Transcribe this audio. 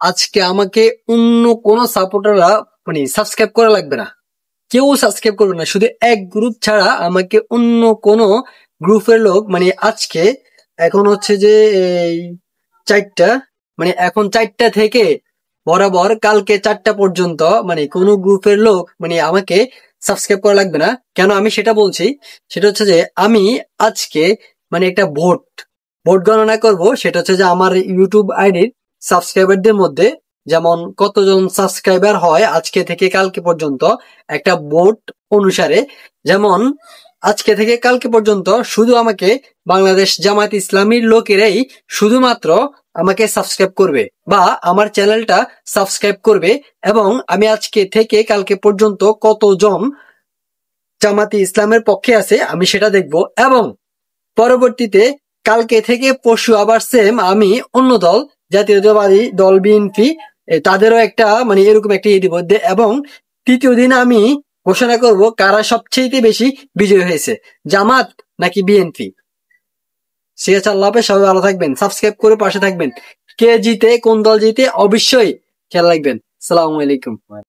আজকে আমাকে অন্য কোনো সাপোর্টাররা মানে সাবস্ক্রাইব করা লাগবে না, কেউ সাবস্ক্রাইব করবে না, শুধু এক গ্রুপ ছাড়া আমাকে অন্য কোনো গ্রুপের লোক মানে আজকে এখন হচ্ছে যে এই 4টা, মানে এখন 4টা থেকে বরাবর কালকে 4টা পর্যন্ত মানে কোনো গ্রুপের লোক মানে আমাকে সাবস্ক্রাইব করা লাগবে না। কেন আমি সেটা বলছি, সেটা হচ্ছে যে আমি আজকে মানে একটা ভোট ভোট গণনা করব। সেটা হচ্ছে যে আমার ইউটিউব আইডির সাবস্ক্রাইবারদের মধ্যে যেমন কতজন সাবস্ক্রাইবার হয় আজকে থেকে কালকে পর্যন্ত একটা ভোট অনুসারে, যেমন আজকে থেকে কালকে পর্যন্ত শুধু আমাকে বাংলাদেশ জামায়াত ইসলামীর লোকেরাই শুধুমাত্র আমাকে সাবস্ক্রাইব করবে বা আমার চ্যানেলটা সাবস্ক্রাইব করবে। এবং আমি আজকে থেকে কালকে পর্যন্ত কতজন জামাতি ইসলামের পক্ষে আছে আমি সেটা দেখব। এবং পরবর্তীতে কালকে থেকে পরশু আবার সেম আমি অন্য দল জাতীয়তাবাদী দল বিএনপি তাদেরও একটা মানে এরকম একটা দিব। এবং তৃতীয় দিন আমি ঘোষণা করব কারা সবচেয়ে বেশি বিজয়ী হয়েছে, জামাত নাকি বিএনপি। ঠিক আছে, আল্লাহ হাফেজ, সবাই ভালো থাকবেন, সাবস্ক্রাইব করে পাশে থাকবেন। কে জিতে কোন দল জিতে অবশ্যই খেয়াল রাখবেন। সালামু আলাইকুম।